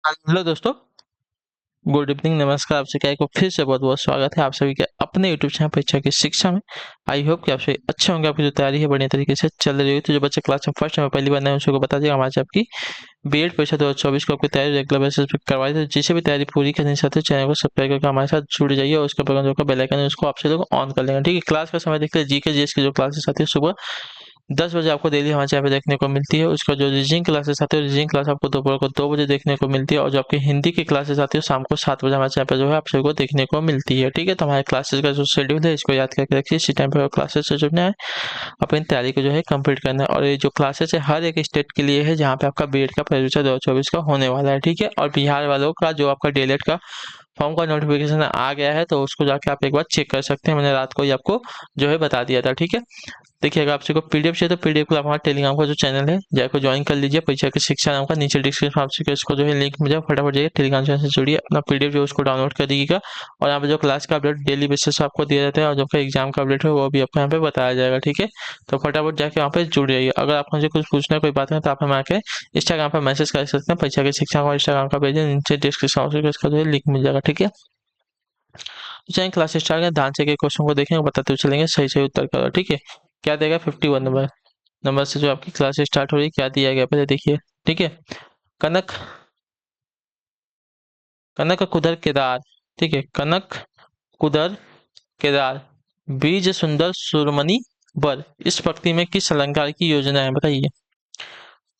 Hello दोस्तों, good evening, नमस्कार। आप सभी को फिर से बहुत बहुत स्वागत है आप सभी के अपने यूट्यूब चैनल परीक्षा की शिक्षा में। आई होप कि आप सभी अच्छे होंगे, आपकी जो तैयारी है बढ़िया तरीके से चल रही है। तो जो बच्चे क्लास में फर्स्ट टाइम पहली बार नए उनको बता दिया, हमारे से आपकी बीएड परीक्षा 2024 को आपकी तैयारी रेगुलर बेसिस पे करवाई। तो जिसे भी तैयारी पूरी करनी चाहते हो चैनल को सब्सक्राइब करके हमारे साथ जुड़ जाइए और उसके बगल जो बेल आइकन है उसको आपसे लोग ऑन कर लेंगे। ठीक है, क्लास का समय देखते हैं। जीके जीएस की जो क्लासेस आती है सुबह 10 बजे आपको डेली हमारे चैनल पे देखने को मिलती है। उसका जो रीजनिंग क्लासेस आती है, रीजनिंग क्लास आपको दोपहर को 2 बजे देखने को मिलती है। और जो आपकी हिंदी की क्लासेस आती है शाम को 7 बजे हमारे चैनल पे जो है आप सभी को देखने को मिलती है। ठीक है, तो हमारे क्लासेस का जो शेड्यूल है इसको याद करके रखिए। इसी टाइम पे क्लासेस से जुड़ना है, अपनी तैयारी को जो है कंप्लीट करना है। और ये जो क्लासेस है हर एक स्टेट के लिए है जहाँ पे आपका बीएड का परीक्षा 2024 का होने वाला है। ठीक है, और बिहार वालों का जो आपका डीएलएड का फॉर्म का नोटिफिकेशन आ गया है तो उसको जाके आप एक बार चेक कर सकते हैं। मैंने रात को ही आपको जो है बता दिया था। ठीक है, देखिए अगर आपसे को पीडीएफ चाहिए तो पीडीएफ को आप हमारे टेलीग्राम का जो चैनल है जाकर ज्वाइन कर लीजिए। परीक्षा की शिक्षा नाम का नीचे डिस्क्रिप्शन आपसे इसको जो है लिंक मिल जाए, फटाफट जाइए टेलीग्राम चैनल से जुड़िए, अपना पीडीएफ जो उसको डाउनलोड कर दीजिएगा। और यहाँ पे जो क्लास का अपडेट डेली बेसिस पे आपको दिया जाता है और जो आपका एग्जाम का अपडेट है वो भी आपको यहाँ पे बताया जाएगा। ठीक है, तो फटाफट जाके वहाँ पे जुड़ जाइए। अगर आप मुझे कुछ पूछना है कोई बात है तो आप हमें आके इंस्टाग्राम पर मैसेज कर सकते हैं। परीक्षा की शिक्षा का इंस्टाग्राम का पेज है, नीचे डिस्क्रिप्शन बॉक्स में इसका जो है लिंक मिल जाएगा। ठीक है, तो चलिए क्लास स्टार्ट करें। ध्यान से के क्वेश्चन को देखेंगे, बताते हुए चलेंगे, सही सही उत्तर करो। ठीक है, क्या देगा 51 नंबर नंबर से जो आपकी क्लास स्टार्ट हो रही है, क्या दिया गया पहले देखिए। ठीक है, कनक कनक कुदर केदार। ठीक है, कनक कुदर केदार बीज सुंदर सुरमणि बर इस पंक्ति में किस अलंकार की योजना है, बताइए।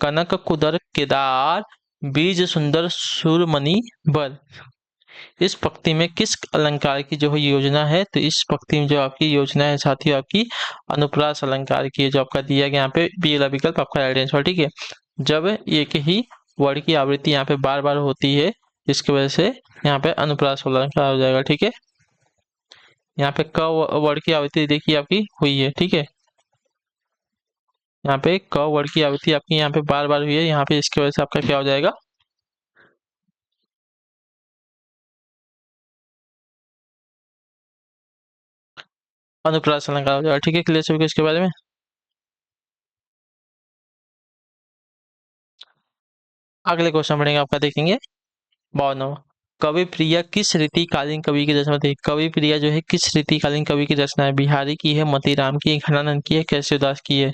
कनक कुदर केदार बीज सुंदर सुरमणि बर इस पंक्ति में किस अलंकार की जो है योजना है, तो इस पंक्ति में जो आपकी योजना है साथियों आपकी अनुप्रास अलंकार की है, जो आपका दिया गया यहाँ पे बी वाला विकल्प आपका राइट आंसर। ठीक है, जब एक ही वर्ड की आवृत्ति यहाँ पे बार बार होती है इसकी वजह से यहाँ पे अनुप्रास अलंकार हो जाएगा। ठीक है, यहाँ पे क वर्ड की आवृत्ति देखिए आपकी हुई है। ठीक है, यहाँ पे क वर्ड की आवृत्ति आपकी यहाँ पे बार बार हुई है, यहाँ पे इसकी वजह से आपका क्या हो जाएगा, अनुप्रास अलंकार हो जाएगा। ठीक है, क्लियर सभी को इसके बारे में। अगले क्वेश्चन बढ़ेंगे, आपका देखेंगे 52। कवि प्रिया किस रीतिकालीन कवि की रचना थी। कवि प्रिया जो है किस रीतिकालीन कवि की रचना है, बिहारी की है, मोतीराम की है, घनानंद की है, केशवदास की है।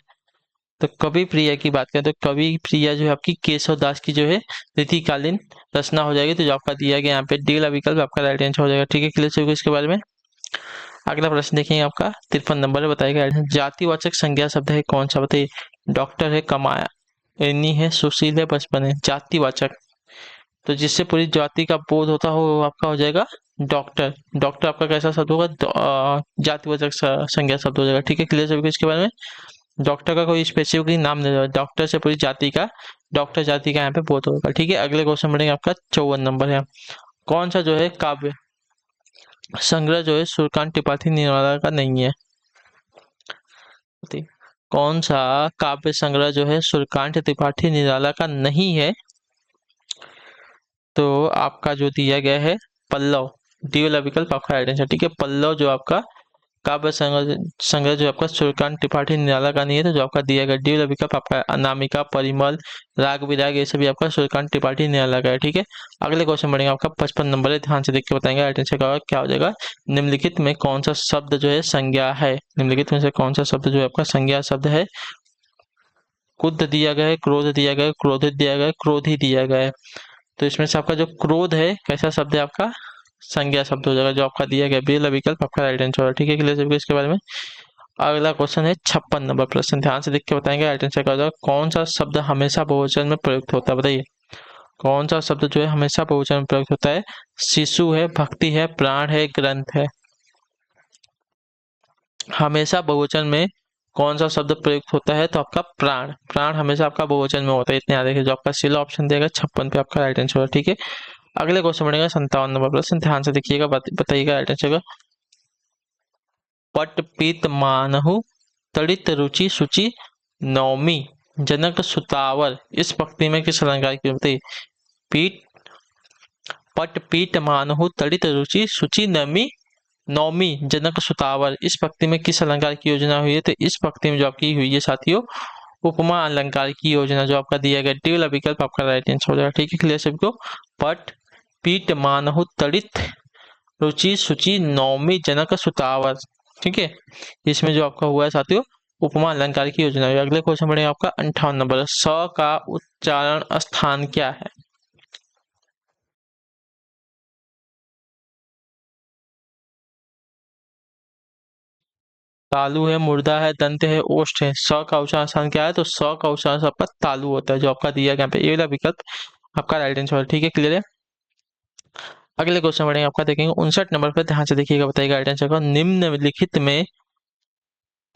तो कवि प्रिया की बात करें तो कवि प्रिया जो है आपकी केशवदास की जो है रीतिकालीन रचना हो जाएगी। तो जो आपका दिया गया यहाँ पे डी वाला विकल्प आपका राइट आंसर हो जाएगा। ठीक है, क्लियर होगा इसके बारे में। अगला प्रश्न देखेंगे, आपका 53 नंबर है, बताएगा जातिवाचक संज्ञा शब्द है कौन सा, बताइए। डॉक्टर है, कमाया एनी है, सुशील है, बचपन है। जातिवाचक तो जिससे पूरी जाति का बोध होता हो वो आपका हो जाएगा डॉक्टर। डॉक्टर आपका कैसा शब्द होगा, जातिवाचक संज्ञा शब्द हो जाएगा। ठीक है, क्लियर सभी को इसके बारे में। डॉक्टर का कोई स्पेसिफिक नाम नहीं होगा, डॉक्टर से पूरी जाति का, डॉक्टर जाति का यहाँ पे बोध होगा। ठीक है, अगले क्वेश्चन बढ़ेंगे, आपका 54 नंबर है। कौन सा जो है काव्य संग्रह जो है सूर्यकांत त्रिपाठी निराला का नहीं है, कौन सा काव्य संग्रह जो है सूर्यकांत त्रिपाठी निराला का नहीं है, तो आपका जो दिया गया है पल्लव, डी वाला विकल्प आपका राइट आंसर। ठीक है, पल्लव जो आपका काव्य संग्रह जो आपका सूर्यकांत त्रिपाठी निराला का नहीं है, तो जो आपका दिया गया डी वाला विकल्प आपका अनामिका, परिमल, राग विराग ये सभी आपका सूर्यकांत त्रिपाठी निराला का है। ठीक है, अगले क्वेश्चन बढ़ेंगे, आपका 55 नंबर है, ध्यान से देख के बताएंगे राइट आंसर का क्या हो जाएगा। निम्नलिखित में कौन सा शब्द जो है संज्ञा है, निम्नलिखित में से कौन सा शब्द जो है आपका संज्ञा शब्द है। क्रुद्ध दिया गया है, क्रोध दिया गया है, क्रोधित दिया गया है, क्रोधी दिया गया है। तो इसमें से आपका जो क्रोध है कैसा शब्द है, आपका संज्ञा शब्द हो जाएगा, जो आपका दिया गया बी विकल्प आपका राइट आंसर होगा। ठीक है, क्लियर सभी को इसके बारे में। अगला क्वेश्चन है 56 नंबर प्रश्न, ध्यान से देख के बताएंगे राइट आंसर क्या हो जाएगा। कौन सा शब्द हमेशा बहुवचन में प्रयुक्त होता है, बताइए। कौन सा शब्द जो है हमेशा बहुवचन में प्रयुक्त होता है। शिशु है, भक्ति है, प्राण है, ग्रंथ है। हमेशा बहुवचन में कौन सा शब्द प्रयुक्त होता है, तो आपका प्राण। प्राण हमेशा आपका बहुवचन में होता है, इतने याद रखिए। जो आपका सीला ऑप्शन देगा 56 पे आपका राइट आंसर होगा। ठीक है, अगले क्वेश्चन बढ़ेगा 57 नंबर प्रश्न, ध्यान से देखिएगा, बताइएगा राइट आंसर का। पट पीत मानहु तड़ित रुचि सुचि नौमी जनक सुतावर इस पंक्ति में किस अलंकार की, बताइए। पीट पट पीट मानहु तड़ित रुचि सुचि नमी नौमी जनक सुतावर इस पंक्ति में किस अलंकार की योजना हुई है, तो इस पंक्ति में जो आपकी हुई है साथियों उपमा अलंकार की योजना जो आपका दिया गया डी वाला विकल्प आपका राइट आंसर हो जाएगा। ठीक है, क्लियर सबको। पट पीट मानहु तड़ित रुचि सुचि नौमी जनक सुतावर। ठीक है, इसमें जो आपका हुआ है साथियों उपमा अलंकार की योजना। अगले क्वेश्चन बढ़ेगा आपका 58 नंबर, स का उच्चारण स्थान क्या है? तालु है, मुर्दा है, दंत है, ओष्ठ है। स का उच्चारण स्थान क्या है? तो स का उच्चारण आपका तालु होता है, जो आपका दिया गया पे ये वाला विकल्प आपका राइट आंसर है। ठीक है, क्लियर है। अगले क्वेश्चन बढ़ेंगे आपका देखेंगे 59 नंबर पर, ध्यान से देखिएगा, बताइएगा राइट आंसर का। निम्नलिखित में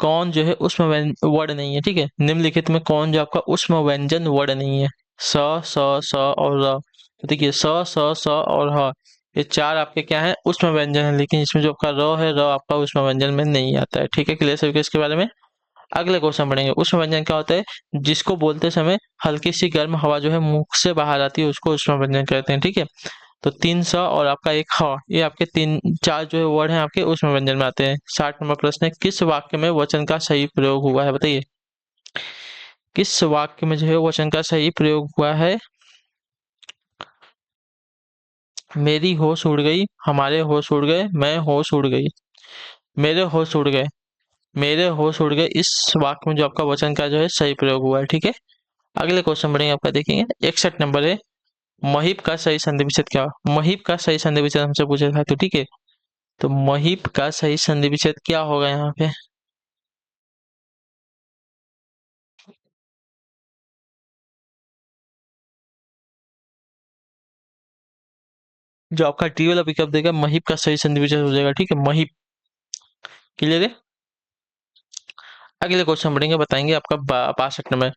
कौन जो है उसमें वर्ड नहीं है? ठीक है, निम्नलिखित में कौन जो आपका उसमें व्यंजन वर्ड नहीं है? स, स और र। तो देखिए स और ह, ये चार आपके क्या है उसमें व्यंजन है, लेकिन इसमें जो आपका र है, र आपका उसमें व्यंजन में नहीं आता है। ठीक है, क्लियर सभी को इसके बारे में। अगले क्वेश्चन बढ़ेंगे, उसमें व्यंजन क्या होता है? जिसको बोलते समय हल्की सी गर्म हवा जो है मुख से बाहर आती है उसको उसमें व्यंजन कहते हैं। ठीक है, तो 300 और आपका एक ह, ये आपके तीन चार जो है वर्ड हैं आपके उसमें व्यंजन में आते हैं। 60 नंबर प्रश्न है, किस वाक्य में वचन का सही प्रयोग हुआ है? बताइए, किस वाक्य में जो है वचन का सही प्रयोग हुआ है? मेरी होश उड़ गई, हमारे होश उड़ गए, मैं होश उड़ गई, मेरे होश उड़ गए, मेरे होश उड़ गए, इस वाक्य में जो आपका वचन का जो है सही प्रयोग हुआ है। ठीक है, अगले क्वेश्चन बढ़ेंगे आपका देखेंगे 61 नंबर है, महीप का सही संधि विच्छेद क्या? महीप का सही संधि विच्छेद हमसे पूछा था, तो ठीक है, तो महीप का सही संधि विच्छेद क्या होगा यहाँ पे? जो आपका टी वाला पिकअप देगा महीप का सही संधि विच्छेद हो जाएगा। ठीक है, महीप। क्लियर है। अगले क्वेश्चन बढ़ेंगे, बताएंगे आपका 62 नंबर,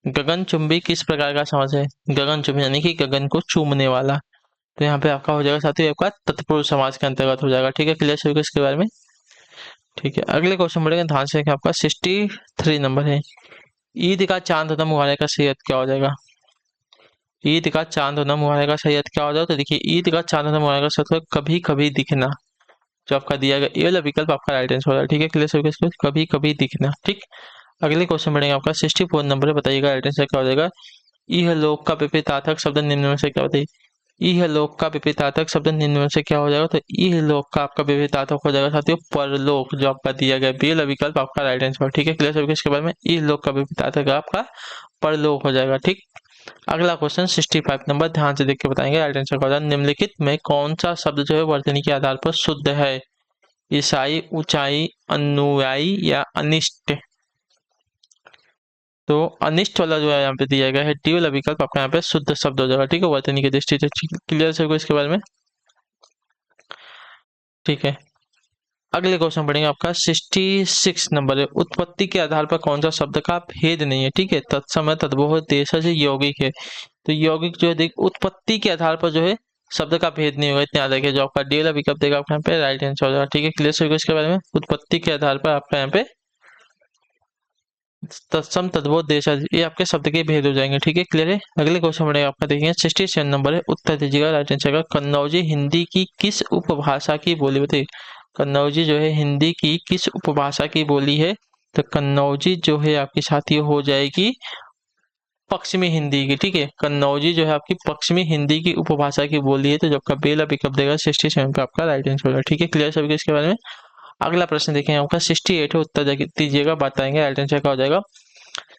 गगनचुंबी किस प्रकार का समास है? गगनचुंबी यानी कि गगन को चूमने वाला। तो यहाँ पे आपका हो जाएगा साथियों आपका तत्पुरुष समाज के अंतर्गत हो जाएगा। ठीक है, क्लियर सभी को इसके बारे में। ठीक है, अगले क्वेश्चन बढ़ेगा, ध्यान से आपका 63 नंबर है, ईद का चांद होना मुबारक का सही अर्थ क्या हो जाएगा? ईद का चांद होना मुबारक का सही अर्थ क्या हो जाएगा? तो देखिए ईद का चांद होना मुबारक का सही अर्थ कभी कभी दिखना, जो आपका दिया गया ये वाला विकल्प आपका राइट आंसर होगा। ठीक है, क्लियर सभी को, कभी कभी दिखना। ठीक, अगले क्वेश्चन बढ़ेंगे आपका 64 नंबर है, बताइएगा राइट आंसर क्या हो जाएगा? इह लोक का विपरीतार्थक शब्द निम्न में से क्या बताइए? इह लोक का विपरीतार्थक शब्द निम्न में से क्या हो जाएगा? तो इह लोक का आपका विपरीतार्थक हो जाएगा साथियों परलोक, जो आपका दिया गया बी वाला विकल्प आपका राइट आंसर। ठीक है, क्लियर सभी को इसके बारे में। इह लोक का विपरीतार्थक आपका परलोक हो जाएगा। ठीक, अगला क्वेश्चन 65 नंबर, ध्यान से देख के बताएंगे राइट आंसर क्या हो जाएगा? निम्नलिखित में कौन सा शब्द जो है वर्तनी के आधार पर शुद्ध है? ईसाई, ऊंचाई, अनुयायी या अनिष्ट? तो अनिष्ट वाला जो है यहाँ पे दिया गया है डी वाला विकल्प आपका यहाँ पे शुद्ध शब्द हो जाएगा। ठीक है, वर्तनी की दृष्टि से। क्लियर है इसके बारे में। ठीक है, अगले क्वेश्चन पढ़ेंगे आपका 66 नंबर है, उत्पत्ति के आधार पर कौन सा शब्द का भेद नहीं है? ठीक है, तत्समय तद्भव देशज यौगिक है। तो यौगिक जो है देख उत्पत्ति के आधार पर जो है शब्द का भेद नहीं होगा, इतना याद रखिए। जो आपका डी वाला विकल्प देगा आपका यहाँ पे राइट आंसर हो जाएगा। ठीक है, क्लियर होगा इसके बारे में। उत्पत्ति के आधार पर आपका यहाँ पे तत्सम तद्भव देश, ये आपके शब्द के भेद हो जाएंगे। ठीक है, क्लियर है। अगले क्वेश्चन बढ़ेगा आपका देखेंगे 67 नंबर है, उत्तर दीजिएगा राइट आंसर का। कन्नौजी हिंदी की किस उपभाषा की बोली? बताइए, कन्नौजी जो है हिंदी की किस उपभाषा की बोली है? तो कन्नौजी जो है आपकी साथी हो जाएगी पश्चिमी हिंदी की। ठीक है, कन्नौजी जो है आपकी पश्चिमी हिंदी की उपभाषा की बोली है, तो जब का बेला पिकअप देगा 67 पे आपका राइट आंसर होगा। ठीक है, क्लियर सभी को इसके बारे में। अगला प्रश्न देखेंगे आपका 68 है, उत्तर दीजिएगा, बताएंगे राइट आंसर क्या हो जाएगा?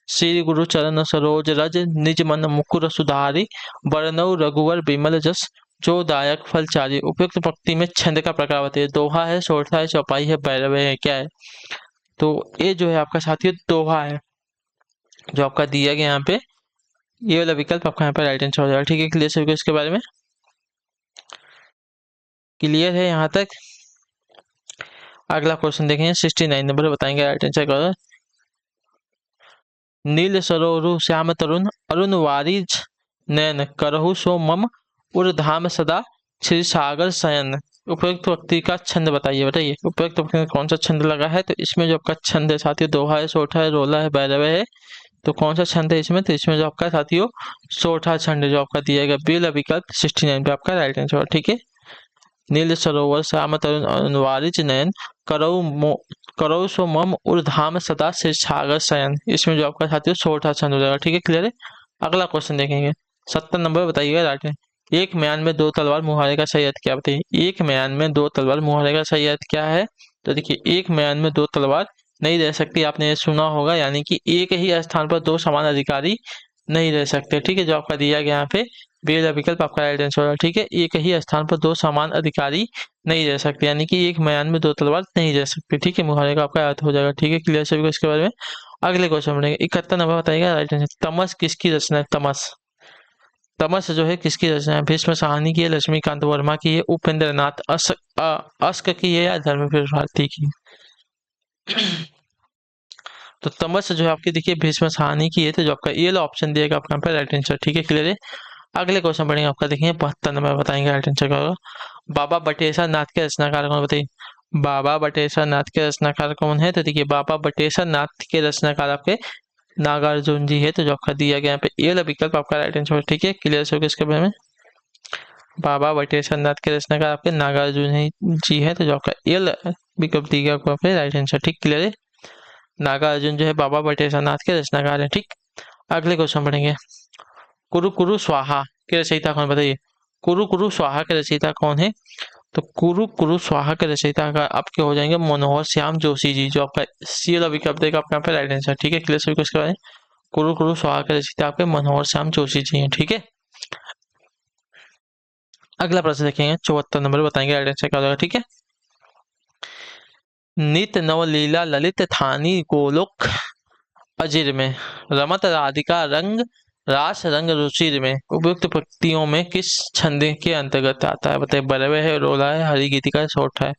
श्री गुरु चरण सरोज रज निज मन मुकुर सुधारी बरनऊ रघुवर बिमल जस जो दायक फल चारी। उपयुक्त पंक्ति में छंद का प्रकार बताइए। दोहा है, सोरठा है, चौपाई है, भैरव है, क्या है? तो ये जो है आपका साथियों दोहा है, जो आपका दिया गया यहाँ पे ये वाला विकल्प आपका यहाँ पे राइट आंसर हो जाएगा। ठीक है, क्लियर सभी को इसके बारे में। क्लियर है यहाँ तक। अगला क्वेश्चन देखेंगे 69 नंबर, बताएंगे राइट आंसर क्या होगा? नील सरोरु श्याम तरुण अरुण वारिज नयन करहु सो मम उर्धाम सदा श्री सागर शयन। उपयुक्त व्यक्ति का छंद बताइए। बताइए उपयुक्त व्यक्ति में कौन सा छंद लगा है? तो इसमें जो आपका छंद है साथियों दोहा है, सोठा है, रोला है, भैरव है। तो कौन सा छंद है इसमें? तो इसमें जो आपका साथियों सोठा छंद जो आपका दिया गया बिल विकल्प 69 पे आपका राइट आंसर। ठीक है, नील सरोवर श्याम तरुण अरुण वारिज नयन करऊ करो सो मम ऊर्ध्वाम सदा शीर्षागर शयन। इसमें जो आपका साथियों चौथा छंद हो जाएगा। ठीक है, क्लियर है। अगला क्वेश्चन देखेंगे 70 नंबर, बताइएगा राइट है। एक म्यान में दो तलवार मुहावरे का सही अर्थ क्या, बताइए। एक म्यान में दो तलवार मुहावरे का सही अर्थ क्या है? तो देखिए, एक म्यान में दो तलवार नहीं रह सकती, आपने ये सुना होगा, यानी कि एक ही स्थान पर दो समान अधिकारी नहीं रह सकते। ठीक है, जो आपका दिया गया यहाँ पे बी वाला विकल्प आपका राइट आंसर होगा। ठीक है, एक ही स्थान पर दो समान अधिकारी नहीं रह सकते, यानी कि एक म्यान में दो तलवार नहीं रह सकती। ठीक है, मुहावरे का आपका अर्थ हो जाएगा। ठीक है, क्लियर सभी को इसके बारे में। अगले क्वेश्चन बढ़ेंगे 71 नंबर, बताइएगा राइट आंसर। तमस किसकी रचना है? तमस, तमस जो है किसकी रचना है? भीष्म साहनी की है, लक्ष्मीकांत वर्मा की है, उपेंद्र नाथ अस्क की है, या धर्मवीर भारती की? तो तमस जो है आपकी देखिए भीष्म साहनी की है, तो जो आपका ये वाला ऑप्शन दिएगा आपका यहाँ पे राइट आंसर। ठीक है, क्लियर है। अगले क्वेश्चन पढ़ेंगे आपका, देखिए 72 नंबर, बताएंगे राइट आंसर क्या होगा। बाबा बटेश्वर नाथ के रचनाकार कौन, बताइए। बाबा बटेश्वर नाथ के रचनाकार कौन है? तो देखिए, बाबा बटेश्वर नाथ के रचनाकार आपके नागार्जुन जी है, तो जो आपका दिया गया यहाँ पे ये वाला विकल्प आपका राइट आंसर। ठीक है, क्लियर हो गया इसके बारे में। बाबा बटेश्वर नाथ के रचनाकार आपके नागार्जुन जी है, तो जो आपका ये वाला विकल्प दिया गया आपको राइट आंसर। ठीक, क्लियर है। नागार्जुन जो है बाबा बटेश्वर नाथ के रचनाकार है। ठीक, अगले क्वेश्चन पढ़ेंगे। कुरु कुरु स्वाहा के रचयिता कौन, बताइए। कुरु कुरु स्वाहा के रचयिता कौन है? तो कुरु कुरु स्वाहा के रचयिता का आपके हो जाएंगे मनोहर श्याम जोशी जी, जो आपका सी वाला विकल्प देगा आपका यहाँ पे राइट आंसर। ठीक है, क्लियर सभी को इसके बारे में। कुरु कुरु स्वाहा के रचयिता आपके मनोहर श्याम जोशी जी हैं। ठीक है, अगला प्रश्न देखेंगे 74 नंबर, बताएंगे राइट आंसर क्या होगा। ठीक है, नित नवलीला ललित थानी गोलोक अजिर में रमत राधिका रंग रास रंग रुचिर में उपयुक्त पंक्तियों में किस छंद के अंतर्गत आता है? बताइए। बरवे है, रोला है, हरि गीतिका है, सोठा है?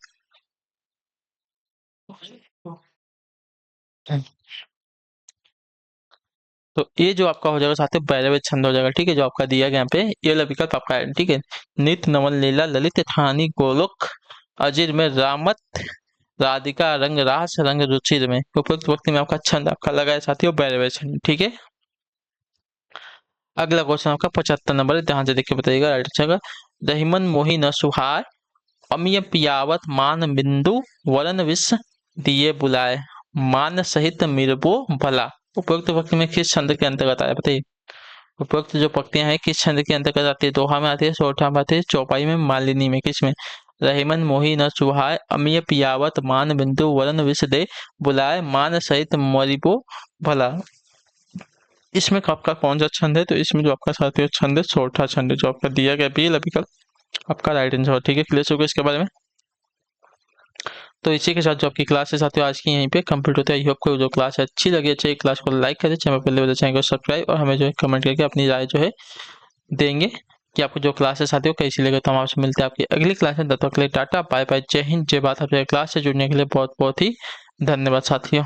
तो ये जो आपका हो जाएगा साथियों भैरव छंद हो जाएगा। ठीक है, जो आपका दिया गया यहाँ पे ये वाला विकल्प आपका है। ठीक है, नित नवल लीला ललित थानी गोलोक अजिर में रामत राधिका रंग रास रंग रुचिर में उपयुक्त वक्त में आपका छंद आपका लगा है साथियों भैरव छंद। ठीक है, अगला क्वेश्चन आपका 75 नंबर है, ध्यान से देखिए बताइएगा राइट आंसर का। दहिमन मोहि न सुहाय अमिय पियावत मान बिंदु वरन विष दिए बुलाए मान सहित मिरबो भला उपयुक्त पंक्ति में किस छंद के अंतर्गत आया, बताइए। उपयुक्त जो पंक्तियां हैं किस छंद के अंतर्गत आती है? दोहा में आती है, सोठा में आती है, चौपाई में, मालिनी में, किस में? रहीमन मोही न सुहाय अमिय पियावत मान बिंदु वरन विष दे बुलाए मान सहित मरिबो भला, इसमें आपका कौन सा छंद है? तो इसमें जो आपका साथियों छंद है चौथा छंद है, जो आपका दिया गया बी विकल्प आपका राइट आंसर। ठीक है, क्लियर हो गया इसके बारे में। तो इसी के साथ जो आपकी क्लास है साथियों आज की यहीं पे कंप्लीट होता है। आई होप को जो क्लास है अच्छी लगी, चाहिए क्लास को लाइक करें, चैनल पहले चैनल को सब्सक्राइब, और हमें जो है कमेंट करके अपनी राय जो है देंगे कि आपको जो क्लास है साथियों कैसी लगे। तो हम आपसे मिलते हैं आपकी अगली क्लास में, तब तक के लिए टाटा बाय बाय, जय हिंद जय भारत। आपसे क्लास से जुड़ने के लिए बहुत बहुत ही धन्यवाद साथियों।